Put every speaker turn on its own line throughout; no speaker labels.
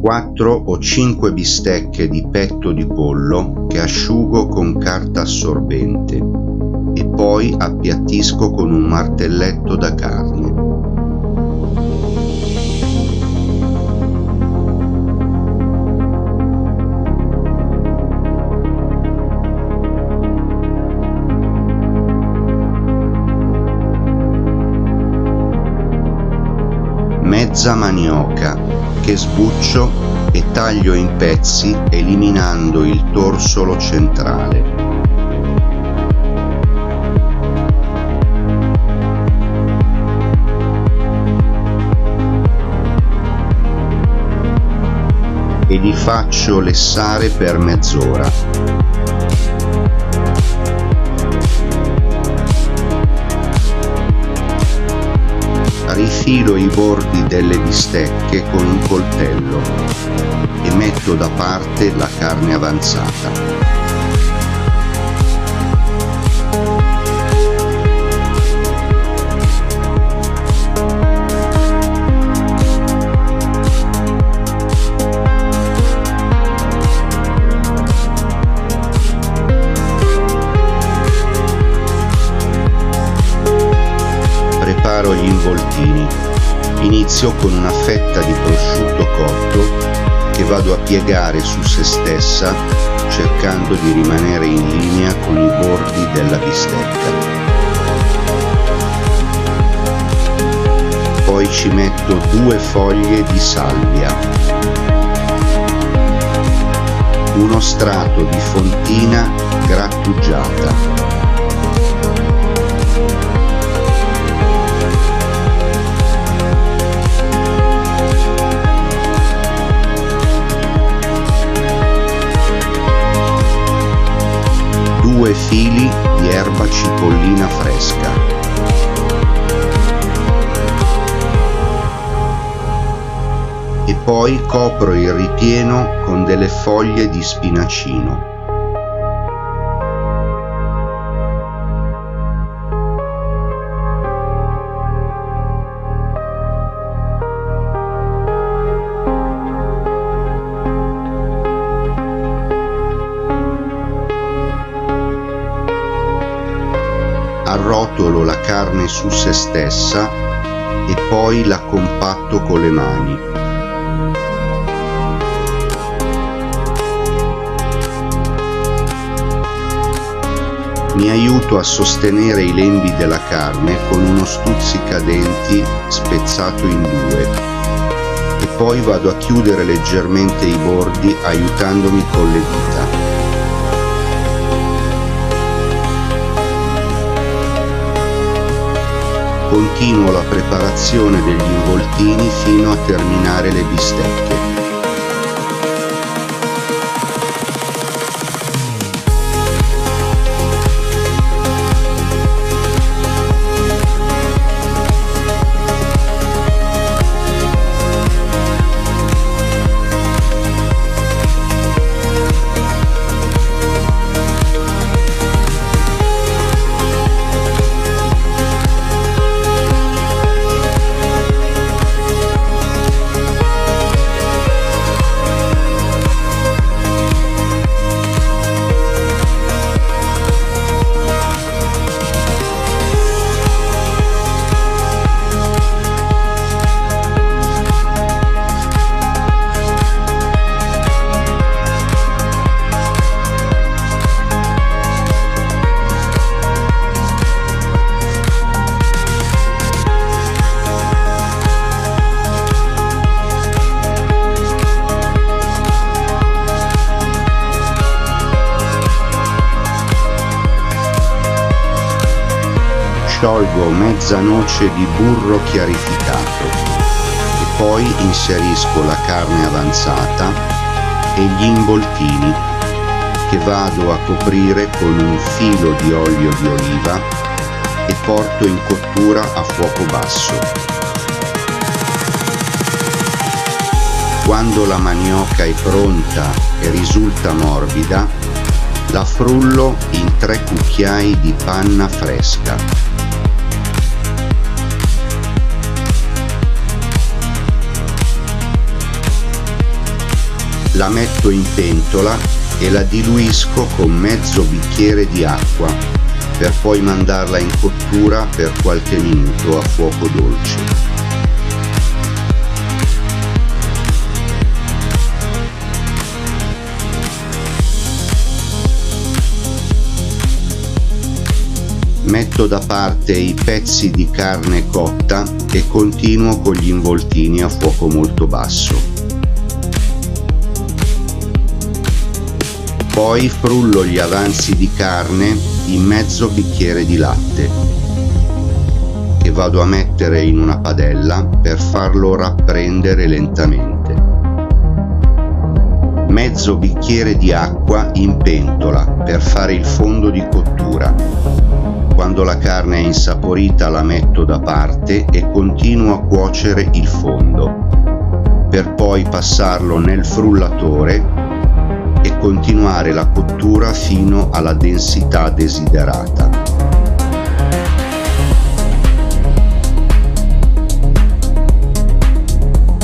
4 o 5 bistecche di petto di pollo che asciugo con carta assorbente e poi appiattisco con un martelletto da carne. Mezza manioca che sbuccio e taglio in pezzi eliminando il torsolo centrale. E li faccio lessare per mezz'ora. Rifilo i bordi delle bistecche con un coltello e metto da parte la carne avanzata. Preparo gli involtini. Inizio con una fetta di prosciutto cotto che vado a piegare su se stessa cercando di rimanere in linea con i bordi della bistecca. Poi ci metto 2 foglie di salvia, uno strato di fontina grattugiata, due fili di erba cipollina fresca. E poi copro il ripieno con delle foglie di spinacino. Arrotolo la carne su se stessa e poi la compatto con le mani. Mi aiuto a sostenere i lembi della carne con uno stuzzicadenti spezzato in 2 e poi vado a chiudere leggermente i bordi aiutandomi con le dita. Continuo la preparazione degli involtini fino a terminare le bistecche. Sciolgo mezza noce di burro chiarificato e poi inserisco la carne avanzata e gli involtini che vado a coprire con un filo di olio di oliva e porto in cottura a fuoco basso. Quando la manioca è pronta e risulta morbida, la frullo in 3 cucchiai di panna fresca. la metto in pentola e la diluisco con mezzo bicchiere di acqua per poi mandarla in cottura per qualche minuto a fuoco dolce. Metto da parte i pezzi di carne cotta e continuo con gli involtini a fuoco molto basso. Poi frullo gli avanzi di carne in mezzo bicchiere di latte, che vado a mettere in una padella per farlo rapprendere lentamente. Mezzo bicchiere di acqua in pentola per fare il fondo di cottura. Quando la carne è insaporita la metto da parte e continuo a cuocere il fondo, per poi passarlo nel frullatore e continuare la cottura fino alla densità desiderata.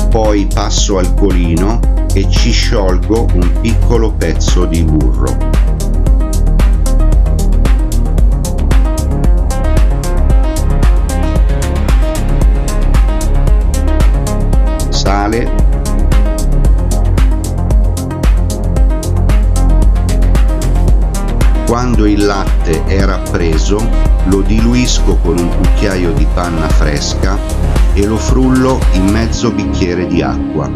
Poi passo al colino e ci sciolgo un piccolo pezzo di burro. Sale, quando il latte è rappreso lo diluisco con un cucchiaio di panna fresca e lo frullo in mezzo bicchiere di acqua.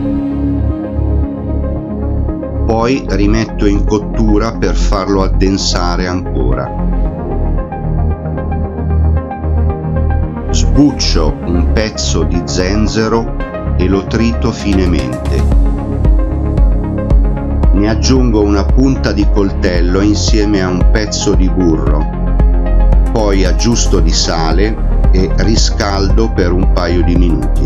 Poi rimetto in cottura per farlo addensare ancora. Sbuccio un pezzo di zenzero e lo trito finemente. Ne aggiungo una punta di coltello insieme a un pezzo di burro. Poi aggiusto di sale e riscaldo per un paio di minuti.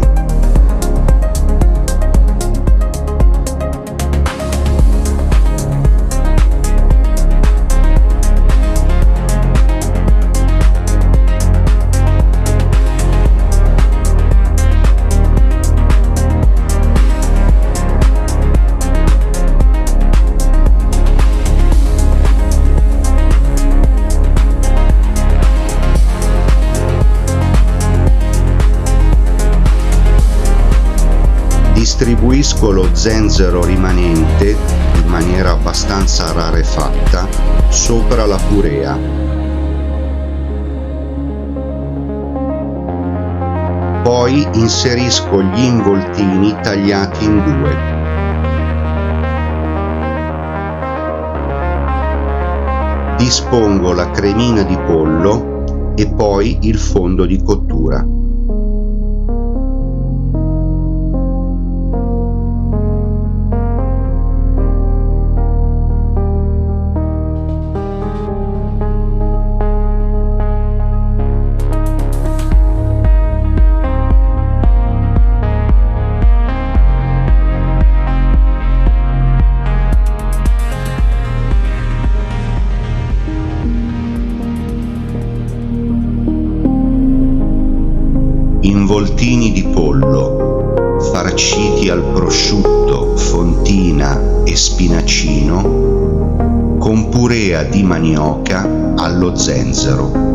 Distribuisco lo zenzero rimanente in maniera abbastanza rarefatta sopra la purea. Poi inserisco gli involtini tagliati in due. Dispongo la cremina di pollo e poi il fondo di cottura. Involtini di pollo farciti al prosciutto, fontina e spinacino con purea di manioca allo zenzero.